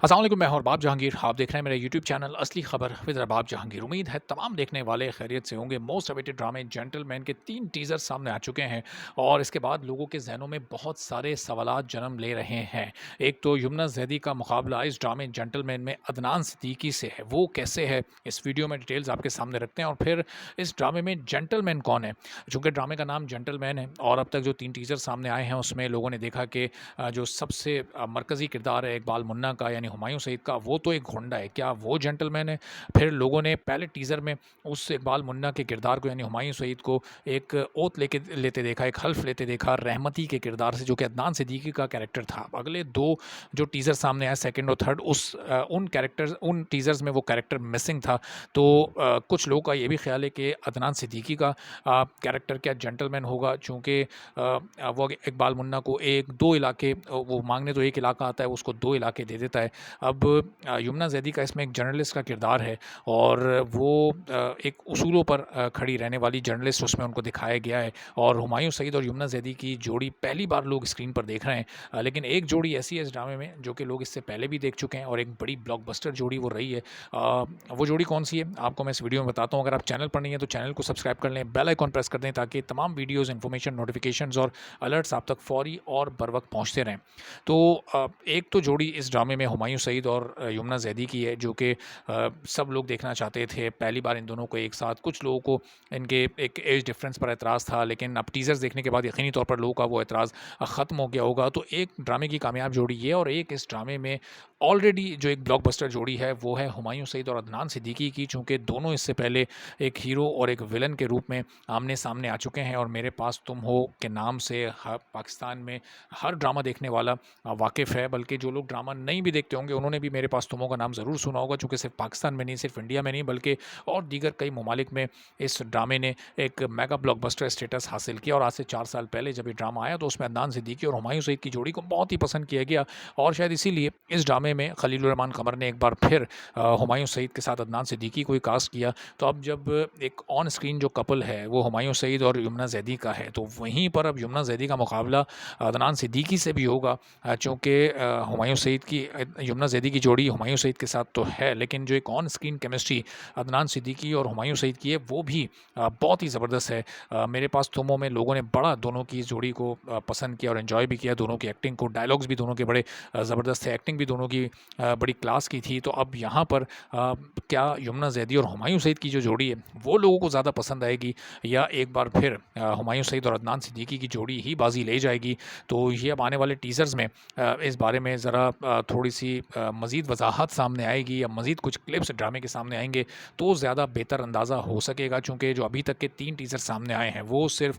अस्सलाम वालेकुम, मैं हूं अरबाब जहांगीर। आप देख रहे हैं मेरा यूट्यूब चैनल असली खबर विद अरबाब जहांगीर। उम्मीद है तमाम देखने वाले खैरियत से होंगे। मोस्ट अवेटेड ड्रामे जेंटलमैन के 3 टीज़र सामने आ चुके हैं और इसके बाद लोगों के जहनों में बहुत सारे सवालात जन्म ले रहे हैं। एक तो यमुना ज़ैदी का मुकाबला इस ड्रामे जेंटलमैन में अदनान सिद्दीकी से है, वो कैसे है इस वीडियो में डिटेल्स आपके सामने रखते हैं। और फिर इस ड्रामे में जेंटलमैन कौन है, चूँकि ड्रामे का नाम जेंटलमैन है और अब तक जो 3 टीज़र सामने आए हैं उसमें लोगों ने देखा कि जो सबसे मरकज़ी किरदार है इकबाल मुन्ना का यानी हुमायूं सईद का, वो तो एक गुंडा है, क्या वो जेंटलमैन है? फिर लोगों ने पहले टीज़र में उस इकबाल मुन्ना के किरदार को यानी हुमायूं सईद को एक ओथ लेते देखा, एक हल्फ लेते देखा रहमती के किरदार से, जो कि अदनान सिद्दीकी का कैरेक्टर था। अगले 2 जो टीज़र सामने आए सेकंड और थर्ड, उन टीज़र्स में वो कैरेक्टर मिसिंग था। तो कुछ लोगों का ये भी ख्याल है कि अदनान सिद्दीकी का कैरेक्टर क्या जेंटलमैन होगा, चूँकि वो इकबाल मुन्ना को 1-2 इलाके वो माँगने तो 1 इलाका आता है, उसको 2 इलाके दे देता है। अब यमुना ज़ैदी का इसमें एक जर्नलिस्ट का किरदार है और वो एक उसूलों पर खड़ी रहने वाली जर्नलिस्ट उसमें उनको दिखाया गया है। और हुमायूं सईद और यमुना ज़ैदी की जोड़ी पहली बार लोग स्क्रीन पर देख रहे हैं। लेकिन एक जोड़ी ऐसी है इस ड्रामे में जो कि लोग इससे पहले भी देख चुके हैं और एक बड़ी ब्लॉकबस्टर जोड़ी वो रही है। वो जोड़ी कौन सी है आपको मैं इस वीडियो में बताता हूँ। अगर आप चैनल पर नहीं है तो चैनल को सब्सक्राइब कर लें, बेल आइकॉन प्रेस कर दें ताकि तमाम वीडियोज़, इन्फॉर्मेशन, नोटिफिकेशंस और अलर्ट्स आप तक फौरी और बर वक्त पहुँचते रहें। तो एक तो जोड़ी इस ड्रामे में हुमायूं सईद और यमुना ज़ैदी की है, जो कि सब लोग देखना चाहते थे पहली बार इन दोनों को एक साथ। कुछ लोगों को इनके एक एज डिफरेंस पर एतराज़ था, लेकिन अब टीज़र्स देखने के बाद यकीनी तौर पर लोगों का वो एतराज़ ख़त्म हो गया होगा। तो एक ड्रामे की कामयाब जोड़ी ये, और एक इस ड्रामे में ऑलरेडी जो एक ब्लॉकबस्टर जोड़ी है वो है हुमायूं सईद और अदनान सिद्दीकी की, चूँकि दोनों इससे पहले एक हीरो और एक विलन के रूप में आमने सामने आ चुके हैं। और मेरे पास तुम हो के नाम से पाकिस्तान में हर ड्रामा देखने वाला वाकिफ़ है, बल्कि जो लोग ड्रामा नहीं भी देखते होंगे उन्होंने भी मेरे पास तुमों का नाम ज़रूर सुना होगा, चूँकि सिर्फ पाकिस्तान में नहीं, सिर्फ इंडिया में नहीं, बल्कि और दीगर कई ममालिक में इस ड्रामे ने एक मेगा ब्लॉकबस्टर स्टेटस हासिल किया। और आज से 4 साल पहले जब ये ड्रामा आया तो उसमें अदनान सिद्दीकी और हुमायूं सईद की जोड़ी को बहुत ही पसंद किया गया और शायद इसीलिए इस ड्रामे में खलीलुर रहमान कमर ने एक बार फिर हुमायूं सईद के साथ अदनान सिद्दीकी को ही कास्ट किया। तो अब जब एक ऑन स्क्रीन जो कपल है वो हुमायूं सईद और यमुना ज़ैदी का है, तो वहीं पर अब यमुना ज़ैदी का मुकाबला अदनान सिद्दीकी से भी होगा, चूँकि हुमायूं सईद की यमुना ज़ैदी की जोड़ी हुमायूं सईद के साथ तो है, लेकिन जो एक on screen chemistry Adnan Siddiqui और हुमायूं सईद की है वो भी बहुत ही ज़बरदस्त है। मेरे पास तुमों में लोगों ने बड़ा दोनों की इस जोड़ी को पसंद किया और एंजॉय भी किया, दोनों की एक्टिंग को। डायलॉग्स भी दोनों के बड़े ज़बरदस्त थे, एक्टिंग भी दोनों की बड़ी क्लास की थी। तो अब यहाँ पर क्या यमुना ज़ैदी और हुमायूं सईद की जो जोड़ी है वो लोगों को ज़्यादा पसंद आएगी, या एक बार फिर हुमायूं सईद और अदनान सिद्दीकी की जोड़ी ही बाजी ले जाएगी? तो ये अब आने वाले टीज़र्स में इस बारे में ज़रा थोड़ी सी मज़ीद वजाहत सामने आएगी, या मज़ीद कुछ क्लिप्स ड्रामे के सामने आएंगे तो ज़्यादा बेहतर अंदाज़ा हो सकेगा। चूँकि जो अभी तक के 3 टीज़र सामने आए हैं वो सिर्फ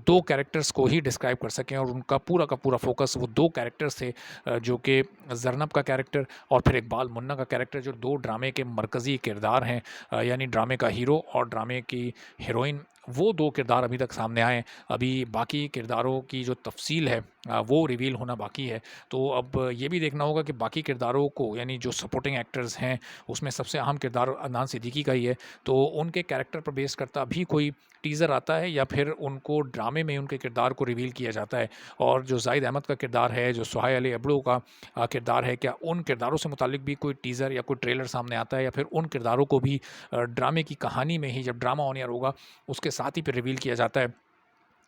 2 कैरेक्टर्स को ही डिस्क्राइब कर सकें और उनका पूरा का पूरा फोकस वो 2 कैरेक्टर्स थे, जो कि ज़रनब का कैरेक्टर और फिर इकबाल मुन्ना का कैरेक्टर, जो 2 ड्रामे के मरकज़ी किरदार हैं, यानी ड्रामे का हीरो और ड्रामे की हीरोइन। वो 2 किरदार अभी तक सामने आए हैं। अभी बाकी किरदारों की जो तफ़सील है वो रिवील होना बाकी है। तो अब ये भी देखना होगा कि बाकी किरदारों को, यानी जो सपोर्टिंग एक्टर्स हैं उसमें सबसे अहम किरदार अदनान सिद्दीकी का ही है, तो उनके कैरेक्टर पर बेस करता भी कोई टीज़र आता है या फिर उनको ड्रामे में उनके किरदार को रिवील किया जाता है? और जो जाहिद अहमद का किरदार है, जो सुहाय अली अब्ड़ू का किरदार है, क्या उन किरदारों से मुताल्लिक भी कोई टीज़र या कोई ट्रेलर सामने आता है, या फिर उन किरदारों को भी ड्रामे की कहानी में ही जब ड्रामा ऑन एयर होगा उसके साथ ही फिर रिवील किया जाता है?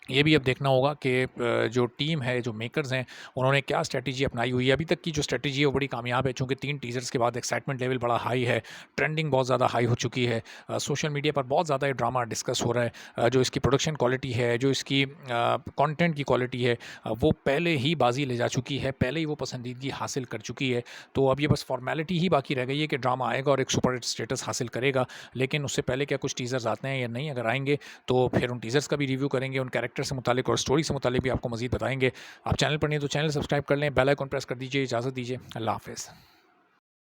ये भी अब देखना होगा कि जो टीम है, जो मेकर्स हैं, उन्होंने क्या स्ट्रैटेजी अपनाई हुई है। अभी तक की जो स्ट्रैटेजी है वो बड़ी कामयाब है, चूँकि 3 टीज़र्स के बाद एक्साइटमेंट लेवल बड़ा हाई है, ट्रेंडिंग बहुत ज़्यादा हाई हो चुकी है। सोशल मीडिया पर बहुत ज़्यादा ये ड्रामा डिस्कस हो रहा है। जो इसकी प्रोडक्शन क्वालिटी है, जो इसकी कंटेंट की क्वालिटी है, वो पहले ही बाजी ले जा चुकी है, पहले ही वो पसंदीदगी हासिल कर चुकी है। तो अब ये बस फॉर्मेलिटी ही बाकी रह गई है कि ड्रामा आएगा और एक सुपर हिट स्टेटस हासिल करेगा। लेकिन उससे पहले क्या कुछ टीज़र्स आते हैं या नहीं, अगर आएँगे तो फिर उन टीज़र्स का भी रिव्यू करेंगे, उन कैरेक्टर से मुतालिक और स्टोरी से मुतालिक भी आपको मज़ीद बताएँगे। आप चैनल पर नहीं तो चैनल सब्सक्राइब कर लें, बेल आइकन प्रेस कर दीजिए। इजाज़त दीजिए, अल्लाह हाफ़िज़।